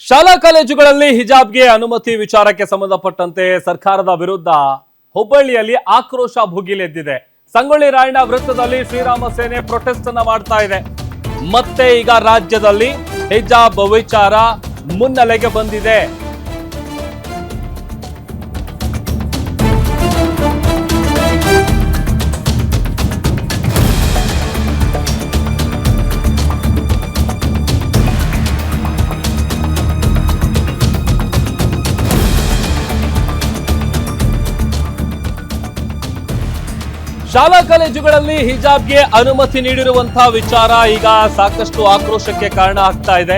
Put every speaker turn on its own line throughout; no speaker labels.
ಶಾಲಾ ಕಾಲೇಜುಗಳಲ್ಲಿ ಹಿಜಾಬ್ಗೆ ಅನುಮತಿ ವಿಚಾರಕ್ಕೆ ಸಂಬಂಧಪಟ್ಟಂತೆ ಸರ್ಕಾರದ ವಿರುದ್ಧ ಹುಬ್ಬಳ್ಳಿಯಲ್ಲಿ ಆಕ್ರೋಶ ಭುಗಿಲೆದ್ದಿದೆ. ಸಂಗೊಳ್ಳಿ ರಾಯಣ್ಣ ವೃತ್ತದಲ್ಲಿ ಶ್ರೀರಾಮ ಸೇನೆ ಪ್ರೊಟೆಸ್ಟ್ ಅನ್ನ ಮಾಡ್ತಾ ಇದೆ. ಮತ್ತೆ ಈಗ ರಾಜ್ಯದಲ್ಲಿ ಹಿಜಾಬ್ ವಿಚಾರ ಮುನ್ನೆಲೆಗೆ ಬಂದಿದೆ. ಶಾಲಾ ಕಾಲೇಜುಗಳಲ್ಲಿ ಹಿಜಾಬ್ಗೆ ಅನುಮತಿ ನೀಡಿರುವಂತಹ ವಿಚಾರ ಈಗ ಸಾಕಷ್ಟು ಆಕ್ರೋಶಕ್ಕೆ ಕಾರಣ ಆಗ್ತಾ ಇದೆ.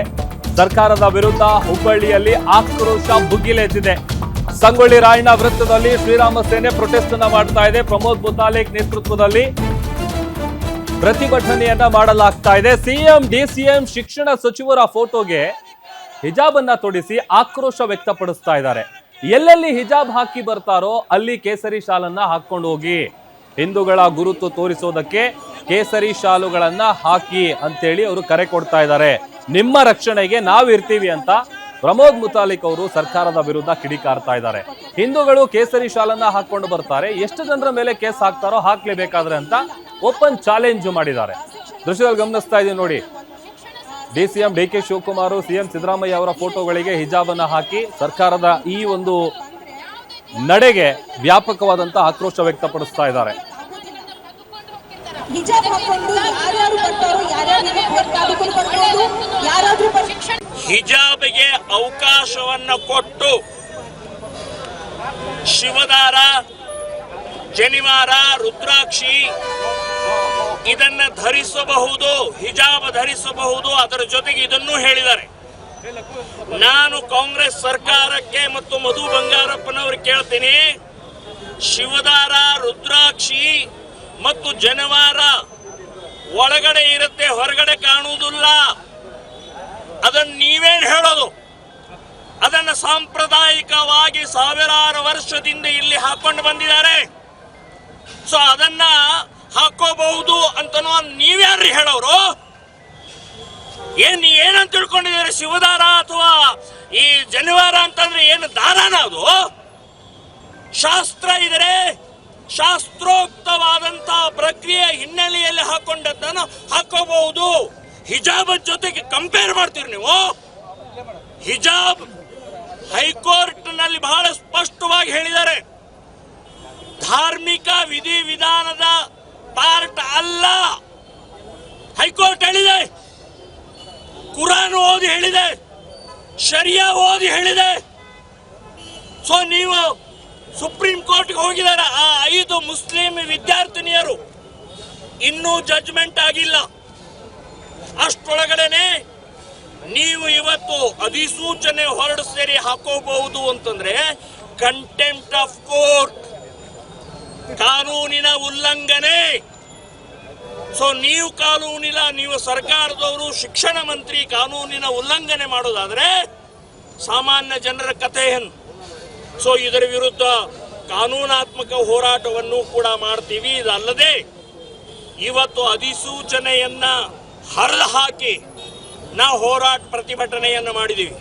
ಸರ್ಕಾರದ ವಿರುದ್ಧ ಹುಬ್ಬಳ್ಳಿಯಲ್ಲಿ ಆಕ್ರೋಶ ಭುಗಿಲೆದ್ದಿದೆ. ಸಂಗೊಳ್ಳಿ ರಾಯಣ್ಣ ವೃತ್ತದಲ್ಲಿ ಶ್ರೀರಾಮ ಸೇನೆ ಪ್ರೊಟೆಸ್ಟ್ ಅನ್ನ ಮಾಡ್ತಾ ಇದೆ. ಪ್ರಮೋದ್ ಮುತಾಲಿಕ್ ನೇತೃತ್ವದಲ್ಲಿ ಪ್ರತಿಭಟನೆಯನ್ನ ಮಾಡಲಾಗ್ತಾ ಇದೆ. ಸಿಎಂ ಡಿಸಿಎಂ ಶಿಕ್ಷಣ ಸಚಿವರ ಫೋಟೋಗೆ ಹಿಜಾಬ್ ಅನ್ನ ತೊಡಿಸಿ ಆಕ್ರೋಶ ವ್ಯಕ್ತಪಡಿಸ್ತಾ ಇದ್ದಾರೆ. ಎಲ್ಲೆಲ್ಲಿ ಹಿಜಾಬ್ ಹಾಕಿ ಬರ್ತಾರೋ ಅಲ್ಲಿ ಕೇಸರಿ ಶಾಲನ್ನ ಹಾಕೊಂಡು ಹೋಗಿ, ಹಿಂದೂಗಳ ಗುರುತು ತೋರಿಸೋದಕ್ಕೆ ಕೇಸರಿ ಶಾಲುಗಳನ್ನ ಹಾಕಿ ಅಂತೇಳಿ ಅವರು ಕರೆ ಕೊಡ್ತಾ ಇದ್ದಾರೆ. ನಿಮ್ಮ ರಕ್ಷಣೆಗೆ ನಾವಿರ್ತೀವಿ ಅಂತ ಪ್ರಮೋದ್ ಮುತಾಲಿಕ್ ಅವರು ಸರ್ಕಾರದ ವಿರುದ್ಧ ಕಿಡಿಕಾರ್ತಾ ಇದ್ದಾರೆ. ಹಿಂದೂಗಳು ಕೇಸರಿ ಶಾಲನ್ನ ಹಾಕೊಂಡು ಬರ್ತಾರೆ, ಎಷ್ಟು ಜನರ ಮೇಲೆ ಕೇಸ್ ಹಾಕ್ತಾರೋ ಹಾಕ್ಲೇಬೇಕಾದ್ರೆ ಅಂತ ಓಪನ್ ಚಾಲೆಂಜ್ ಮಾಡಿದ್ದಾರೆ. ದೃಶ್ಯದಲ್ಲಿ ಗಮನಿಸ್ತಾ ಇದೀವಿ ನೋಡಿ. DCM DK Shivakumar, CM Siddaramaiah ಅವರ ಫೋಟೋಗಳಿಗೆ ಹಿಜಾಬ್ ಅನ್ನ ಹಾಕಿ ಸರ್ಕಾರದ ಈ ಒಂದು ನಡೆಗೆ ವ್ಯಾಪಕವಾದಂತಹ ಆಕ್ರೋಶ ವ್ಯಕ್ತಪಡಿಸ್ತಾ ಇದ್ದಾರೆ.
ಹಿಜಾಬ್ಗೆ ಅವಕಾಶವನ್ನು ಕೊಟ್ಟು ಶಿವದಾರ, ಜನಿವಾರ, ರುದ್ರಾಕ್ಷಿ ಇದನ್ನ ಧರಿಸಬಹುದು, ಹಿಜಾಬ್ ಧರಿಸಬಹುದು. ಅದರ ಜೊತೆಗೆ ಇದನ್ನು ಹೇಳಿದ್ದಾರೆ. ನಾನು ಕಾಂಗ್ರೆಸ್ ಸರ್ಕಾರಕ್ಕೆ ಮತ್ತು ಮಧು ಬಂಗಾರಪ್ಪನವರು ಕೇಳ್ತೀನಿ, ಶಿವದಾರ, ರುದ್ರಾಕ್ಷಿ ಮತ್ತು ಜನವಾರ ಒಳಗಡೆ ಇರುತ್ತೆ, ಹೊರಗಡೆ ಕಾಣುವುದಿಲ್ಲ. ಅದನ್ನು ನೀವೇನು ಹೇಳೋದು? ಅದನ್ನು ಸಾಂಪ್ರದಾಯಿಕವಾಗಿ ಸಾವಿರಾರು ವರ್ಷದಿಂದ ಇಲ್ಲಿ ಹಾಕೊಂಡು ಬಂದಿದ್ದಾರೆ. ಸೊ ಅದನ್ನ ಹಾಕೋಬಹುದು ಅಂತನೋ ನೀವ್ಯಾರು ಹೇಳೋರು? ಏನಂತ ತಿಳ್ಕೊಂಡಿದ್ದಾರೆ? ಶಿವದಾರ ಅಥವಾ ಈ ಜನಿವಾರ ಅಂತಂದ್ರೆ ಏನು ದಾರಾನ? ಅದು ಶಾಸ್ತ್ರ ಇದ್ರೆ ಶಾಸ್ತ್ರೋಕ್ತವಾದಂತಹ ಪ್ರಕ್ರಿಯೆ ಹಿನ್ನೆಲೆಯಲ್ಲಿ ಹಾಕೊಂಡದ್ದನ್ನು ಹಾಕೋಬಹುದು. ಹಿಜಾಬ್ ಜೊತೆಗೆ ಕಂಪೇರ್ ಮಾಡ್ತೀರಿ ನೀವು? ಹಿಜಾಬ್ ಹೈಕೋರ್ಟ್ ನಲ್ಲಿ ಬಹಳ ಸ್ಪಷ್ಟವಾಗಿ ಹೇಳಿದ್ದಾರೆ, ಧಾರ್ಮಿಕ ವಿಧಿವಿಧಾನದ ಪಾರ್ಟ್ ಅಲ್ಲ. ಹೈಕೋರ್ಟ್ ಹೇಳಿದೆ, ಕುರಾನ್ ಓದಿ ಹೇಳಿದೆ, ಶರಿಯಾ ಓದಿ ಹೇಳಿದೆ. ಸೊ ನೀವು ಸುಪ್ರೀಂ ಕೋರ್ಟ್ಗೆ ಹೋಗಿದ್ದಾರೆ. ಆ 5 ಮುಸ್ಲಿಂ ವಿದ್ಯಾರ್ಥಿನಿಯರು ಇನ್ನೂ ಜಡ್ಜ್ಮೆಂಟ್ ಆಗಿಲ್ಲ. ಅಷ್ಟೊಳಗಡೆನೆ ನೀವು ಇವತ್ತು ಅಧಿಸೂಚನೆ ಹೊರಡಿಸಿ ಹಾಕೋಬಹುದು ಅಂತಂದ್ರೆ ಕಂಟೆಂಪ್ಟ್ ಆಫ್ ಕೋರ್ಟ್, ಕಾನೂನಿನ ಉಲ್ಲಂಘನೆ. ಸೊ ನೀವು ಸರ್ಕಾರದವರು, ಶಿಕ್ಷಣ ಮಂತ್ರಿ ಕಾನೂನಿನ ಉಲ್ಲಂಘನೆ ಮಾಡೋದಾದ್ರೆ ಸಾಮಾನ್ಯ ಜನರ ಕಥೆ ಏನು? ಸೊ ಇದರ ವಿರುದ್ಧ ಕಾನೂನಾತ್ಮಕ ಹೋರಾಟವನ್ನು ಕೂಡ ಮಾಡ್ತೀವಿ. ಇದಲ್ಲದೆ ಇವತ್ತು ಅಧಿಸೂಚನೆಯನ್ನ ಹರಿದು ಹಾಕಿ ನಾವು ಪ್ರತಿಭಟನೆಯನ್ನು ಮಾಡಿದ್ದೀವಿ.